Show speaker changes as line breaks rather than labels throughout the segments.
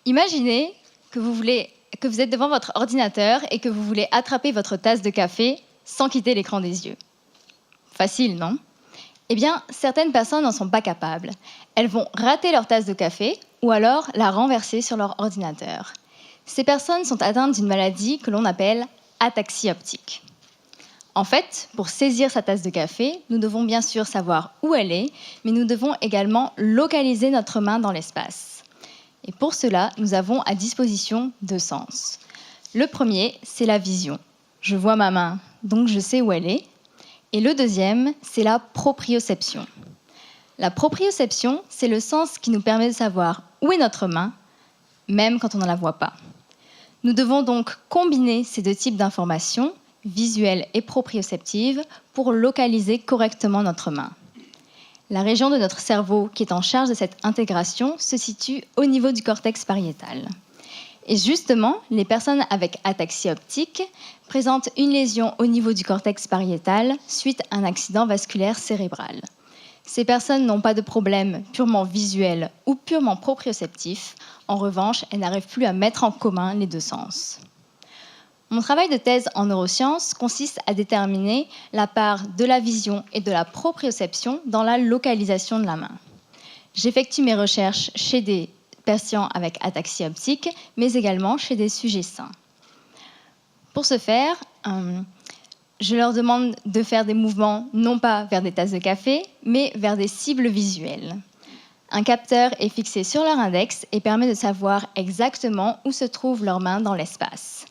Imaginez que vous êtes devant votre ordinateur et que vous voulez attraper votre tasse de café sans quitter l'écran des yeux. Facile, non? Eh bien, certaines personnes n'en sont pas capables. Elles vont rater leur tasse de café ou alors la renverser sur leur ordinateur. Ces personnes sont atteintes d'une maladie que l'on appelle ataxie optique. En fait, pour saisir sa tasse de café, nous devons bien sûr savoir où elle est, mais nous devons également localiser notre main dans l'espace. Et pour cela, nous avons à disposition 2 sens. Le premier, c'est la vision. Je vois ma main, donc je sais où elle est. Et le deuxième, c'est la proprioception. La proprioception, c'est le sens qui nous permet de savoir où est notre main, même quand on ne la voit pas. Nous devons donc combiner ces 2 types d'informations, visuelles et proprioceptives, pour localiser correctement notre main. La région de notre cerveau qui est en charge de cette intégration se situe au niveau du cortex pariétal. Et justement, les personnes avec ataxie optique présentent une lésion au niveau du cortex pariétal suite à un accident vasculaire cérébral. Ces personnes n'ont pas de problème purement visuel ou purement proprioceptif. En revanche, elles n'arrivent plus à mettre en commun les 2 sens. Mon travail de thèse en neurosciences consiste à déterminer la part de la vision et de la proprioception dans la localisation de la main. J'effectue mes recherches chez des patients avec ataxie optique, mais également chez des sujets sains. Pour ce faire, je leur demande de faire des mouvements non pas vers des tasses de café, mais vers des cibles visuelles. Un capteur est fixé sur leur index et permet de savoir exactement où se trouve leur main dans l'espace.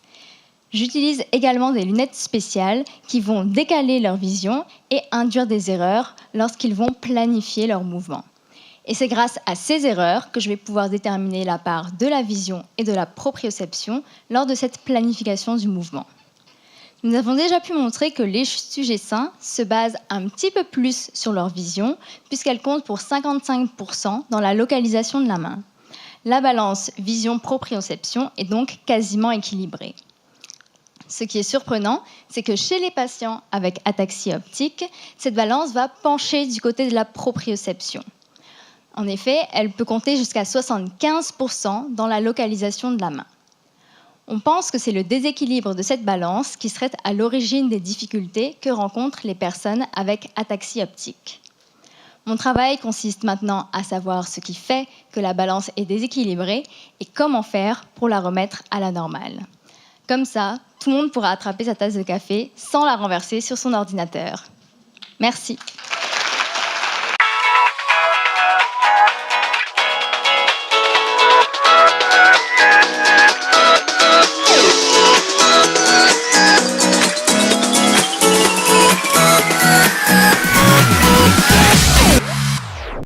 J'utilise également des lunettes spéciales qui vont décaler leur vision et induire des erreurs lorsqu'ils vont planifier leurs mouvements. Et c'est grâce à ces erreurs que je vais pouvoir déterminer la part de la vision et de la proprioception lors de cette planification du mouvement. Nous avons déjà pu montrer que les sujets sains se basent un petit peu plus sur leur vision, puisqu'elle compte pour 55% dans la localisation de la main. La balance vision-proprioception est donc quasiment équilibrée. Ce qui est surprenant, c'est que chez les patients avec ataxie optique, cette balance va pencher du côté de la proprioception. En effet, elle peut compter jusqu'à 75% dans la localisation de la main. On pense que c'est le déséquilibre de cette balance qui serait à l'origine des difficultés que rencontrent les personnes avec ataxie optique. Mon travail consiste maintenant à savoir ce qui fait que la balance est déséquilibrée et comment faire pour la remettre à la normale. Comme ça, tout le monde pourra attraper sa tasse de café sans la renverser sur son ordinateur. Merci.